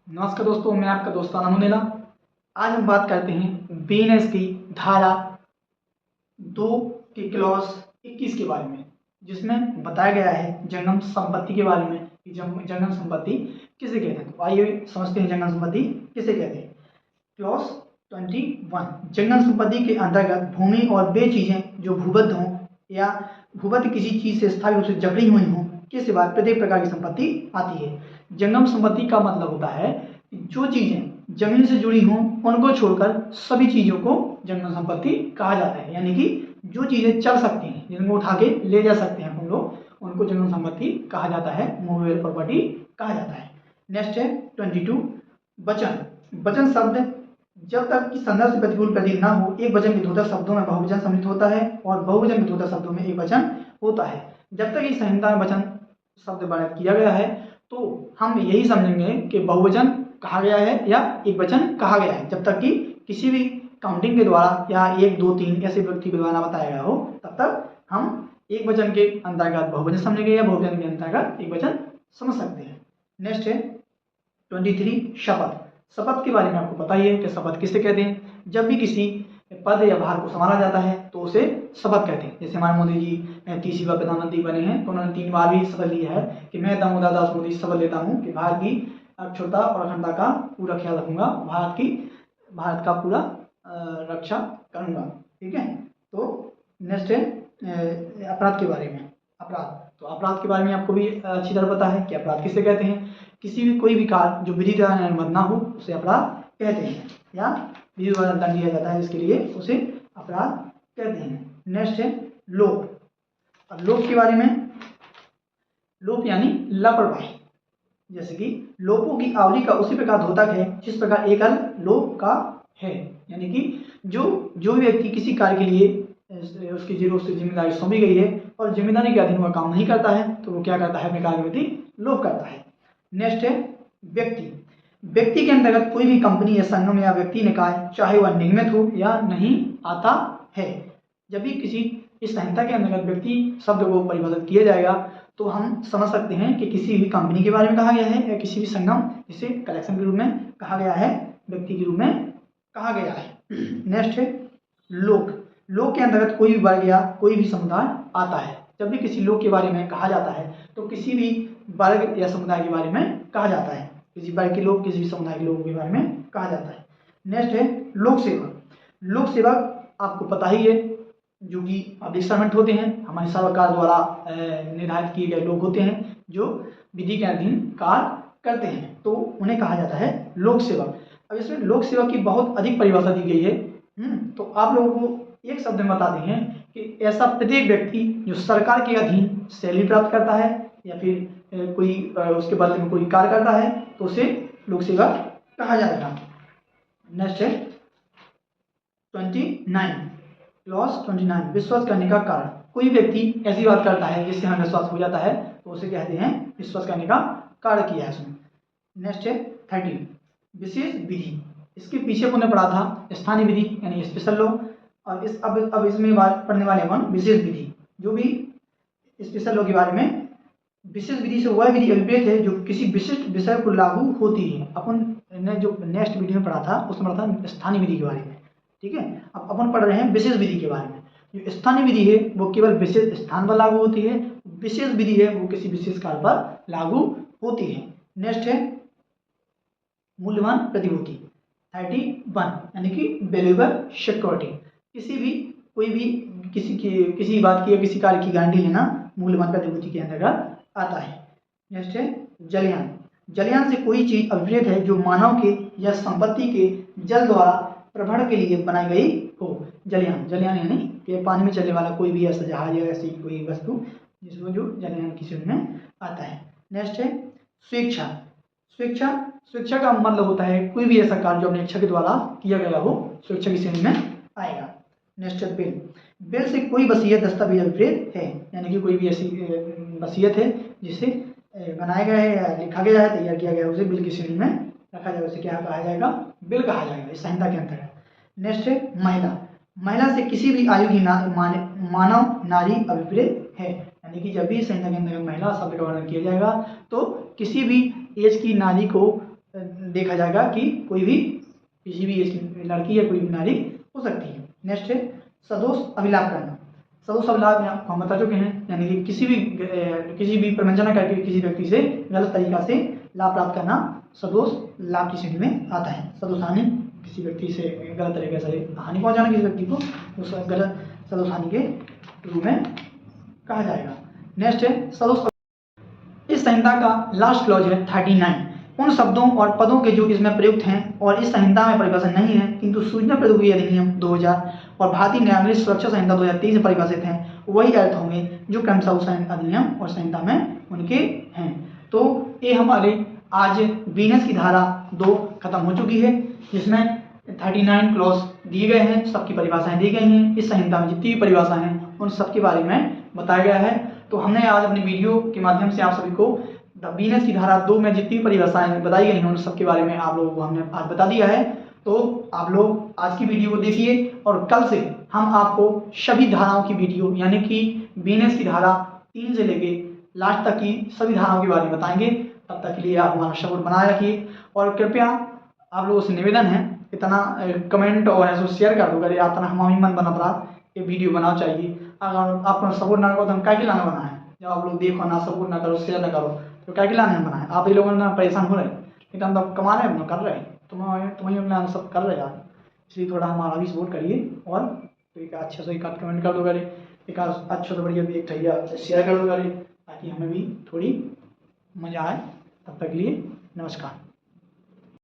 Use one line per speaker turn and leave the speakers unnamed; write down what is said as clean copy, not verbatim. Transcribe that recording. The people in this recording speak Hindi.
नमस्कार दोस्तों, मैं आपका दोस्त नमूनेला। आज हम बात करते हैं बीएनएस की धारा 2 की क्लॉज 21 के बारे में, जिसमें बताया गया है जंगम संपत्ति के बारे में कि जंगम संपत्ति किसे कहते हैं। तो आइए समझते हैं जंगम संपत्ति किसे कहते हैं। क्लॉज 21, जंगम संपत्ति के अंतर्गत भूमि और वे चीजें जो भूबद्ध हों या भूबद्ध किसी चीज से स्थायी रूप से जकड़ी हुई हों के सिवा प्रत्येक प्रकार की संपत्ति आती है। जंगम संपत्ति का मतलब होता है कि जो चीजें जमीन से जुड़ी हों उनको छोड़कर सभी चीजों को जंगम संपत्ति कहा जाता है। यानी कि जो चीजें चल सकती हैं, जिनको उठा के ले जा सकते हैं हम लोग, उनको जंगम संपत्ति कहा जाता है, मूवेबल प्रॉपर्टी कहा जाता है। नेक्स्ट है 22, वचन। वचन शब्द जब तक कि संदर्भ से प्रतिकूल प्रतीत न हो एक वचन विधोतक शब्दों में बहुवचन सम्मिलित होता है और बहुवचन विधोतक शब्दों में एक वचन होता है। जब तक इस संहिता में वचन शब्द वर्णित किया गया है तो हम यही समझेंगे कि बहुवचन कहा गया है या एक वचन कहा गया है, जब तक कि किसी भी काउंटिंग के द्वारा या 1 2 3 ऐसे व्यक्ति के द्वारा बताया गया हो, तब तक हम एक वचन के अंतर्गत बहुवचन समझेंगे या बहुवचन के अंतर्गत एक वचन समझ सकते हैं। नेक्स्ट है 23, शपथ। शपथ के बारे में आपको पता ही है कि शपथ किसे कहते हैं। जब भी किसी पद या भार को संभाला जाता है तो उसे शपथ कहते हैं। जैसे हमारे मोदी जी 30वीं बार प्रधानमंत्री बने हैं तो उन्होंने 3 बार भी शपथ लिया है कि मैं दामोदर दास मोदी शपथ लेता हूँ कि भारत की अखंडता और अखंडता का पूरा ख्याल रखूंगा, भारत का पूरा रक्षा करूंगा। ठीक है। तो नेक्स्ट है अपराध के बारे में। अपराध, तो अपराध के बारे में आपको भी अच्छी तरह पता है कि अपराध किसे कहते हैं। किसी भी कोई भी कार्य जो विधि द्वारा निर्बद्ध ना हो उसे अपराध कहते हैं, या विधि द्वारा दंड दिया जाता है जिसके लिए उसे अपराध कहते हैं। नेक्स्ट है लोप। अब लोप के बारे में, लोप यानी लापरवाही। जैसे कि लोपों की आवली का उसी प्रकार द्योतक है जिस प्रकार एकल लोप का है। यानी कि जो व्यक्ति किसी कार्य के लिए उसकी जिम्मेदारी सौंपी गई है और जिम्मेदारी के अधीन वह काम नहीं करता है तो वो क्या करता है, अपने कार्य के प्रति लोप करता है। नेक्स्ट है व्यक्ति। व्यक्ति के अंतर्गत कोई भी कंपनी या संगम या व्यक्ति निकाय, चाहे वह निगमित हो या नहीं, आता है। जब भी किसी इस संहिता के अंतर्गत व्यक्ति शब्द को परिभाषित किया जाएगा तो हम समझ सकते हैं कि किसी भी कंपनी के बारे में कहा गया है या किसी भी संगम जिसे कलेक्शन के रूप में कहा गया है, व्यक्ति के रूप में कहा गया है। नेक्स्ट है लोक। लोक के अंतर्गत कोई भी वर्ग या कोई भी समुदाय आता है। जब भी किसी लोक के बारे में कहा जाता है तो किसी भी वर्ग या समुदाय के बारे में कहा जाता है, किसी वर्ग के लोग, किसी भी समुदाय के लोगों के बारे में कहा जाता है। नेक्स्ट है लोक सेवक। लोक सेवक आपको पता ही है, जो कि पब्लिक सर्वेंट होते हैं, हमारे सरकार द्वारा निर्धारित किए गए लोग होते हैं जो विधि के अधीन कार्य करते हैं, तो उन्हें कहा जाता है लोक सेवक। अब इसमें लोक सेवक की बहुत अधिक परिभाषा दी गई है। तो आप लोगों को एक शब्द में बता दें कि ऐसा प्रत्येक व्यक्ति जो सरकार के अधीन सैलरी प्राप्त करता है या फिर कोई उसके बदले में कोई कार्य करता है तो उसे लोक सेवक कहा जाएगा। नेक्स्ट है 29, क्लॉज 29, विश्वास करने का कारण। कोई व्यक्ति ऐसी बात करता है जिससे हमें विश्वास हो जाता है तो उसे कहते हैं विश्वास करने का कार्य किया है उसने। नेक्स्ट है 30, विशेष विधि। इसके पीछे हमने पढ़ा था स्थानीय विधि यानी स्पेशल लॉ, और अब इसमें पढ़ने वाले हम विशेष विधि। जो भी स्पेशल लॉ के बारे में, विशेष विधि से वह विधि अभिप्रेत है जो किसी विशिष्ट विषय को लागू होती है। अपन ने जो नेक्स्ट वीडियो में पढ़ा था उसमें पढ़ा था स्थानीय विधि के बारे में। ठीक है, अब अपन पढ़ रहे हैं विशेष विधि के बारे में। जो स्थानीय विधि है वो केवल विशेष स्थान पर लागू होती है, विशेष विधि है वो किसी विशेष कार्य पर लागू होती है। नेक्स्ट है मूल्यवान प्रतिभूति 31, यानी कि वैल्यूएबल सिक्योरिटी। किसी बात की या किसी कार्य की गारंटी लेना मूल्यवान प्रतिभूति के अंतर्गत आता है। नेक्स्ट है जलयान। जलयान से कोई चीज अभिप्रेत है जो मानव के या संपत्ति के जल द्वारा प्रभण के लिए बनाई गई हो। जलयान यानी कि पानी में चलने वाला कोई भी ऐसा जहाज या ऐसी कोई वस्तु जिसमें जो जलयान की श्रेणी में आता है। नेक्स्ट है स्वेच्छा। स्वेच्छा का मतलब होता है कोई भी ऐसा कार्य जो अपनी इच्छा के द्वारा किया गया हो, स्वेच्छा की श्रेणी में आएगा। नेक्स्ट है बिल। बिल से कोई वसीयत दस्तावेज अभिप्रेत है, यानी कि कोई भी ऐसी वसीयत है जिसे बनाया गया है या लिखा गया है, तैयार किया गया है, उसे बिल की श्रेणी में रखा जाएगा, उसे क्या कहा जाएगा, बिल कहा जाएगा इस संहिता के अंतर्गत। नेक्स्ट है महिला। महिला से किसी भी आयु की मानव नारी अभिप्रेत है, यानी कि जब भी संहिता के अंतर्गत महिला शब्द का वर्णन किया जाएगा तो किसी भी एज की नारी को देखा जाएगा कि कोई भी किसी भी लड़की या कोई भी नारी हो सकती है। नेक्स्ट है सदोष अभिलाप करना। सदोष अभिलाप में हम बता चुके हैं, यानी कि किसी भी प्रवंचना करके किसी व्यक्ति से गलत तरीका से लाभ प्राप्त करना सदोष लाभ की श्रेणी में आता है। सदोष हानि, किसी व्यक्ति से गलत तरीके से हानि पहुंचाना किसी व्यक्ति को, उस गलत सदोष हानि के रूप में कहा जाएगा। नेक्स्ट है सदोष। इस संहिता का लास्ट क्लॉज है 39। उन शब्दों और पदों के जो इसमें प्रयुक्त हैं और इस संहिता में परिभाषित नहीं है किंतु सूचना प्रौद्योगिकी अधिनियम 2000 और भारतीय न्यायालय सुरक्षा संहिता 2023 में परिभाषित हैं, वही अर्थ होंगे जो क्रमशः उस अधिनियम और संहिता में उनके हैं। तो ये हमारे आज बीएनएस की धारा 2 खत्म हो चुकी है, जिसमें 39 क्लॉज दिए गए हैं, सबकी परिभाषाएं दी गई हैं। इस संहिता में जितनी भी परिभाषा हैं उन सबके बारे में बताया गया है। तो हमने आज अपनी वीडियो के माध्यम से आप सभी को बीएनएस की धारा 2 में जितनी भी परिभाषाएं बताई गई हैं उन सबके बारे में आप लोगों को हमने आज बता दिया है। तो आप लोग आज की वीडियो को देखिए और कल से हम आपको सभी धाराओं की वीडियो, यानी कि बीएनएस की धारा 3 से लेके लास्ट तक की सभी धाराओं के बारे में बताएंगे। तब तक के लिए आप हमारा सपोर्ट बनाए रखिए और कृपया आप लोगों से निवेदन है, इतना कमेंट और ऐसा शेयर कर दो, अगर इतना हमारी मन बना पड़ा ये वीडियो बनाना चाहिए। अगर आपको सपोर्ट ना करो तो हम क्या के लाना बना है, जब आप लोग देखो ना, सपोर्ट ना करो, शेयर ना करो तो क्या के लाने बना है। आप ये लोगों ना परेशान हो रहे हैं, लेकिन हम तो कमा रहे हैं, हम कर रहे हैं, तुम्हें अपना सब कर रहे यार, इसलिए थोड़ा हमारा भी सपोर्ट करिए और एक अच्छा सा एक कमेंट कर दो करे, एक अच्छा सा बढ़िया भी एक ठैया शेयर कर दो करे, ताकि हमें भी थोड़ी मज़ा आए। तब तक के लिए नमस्कार।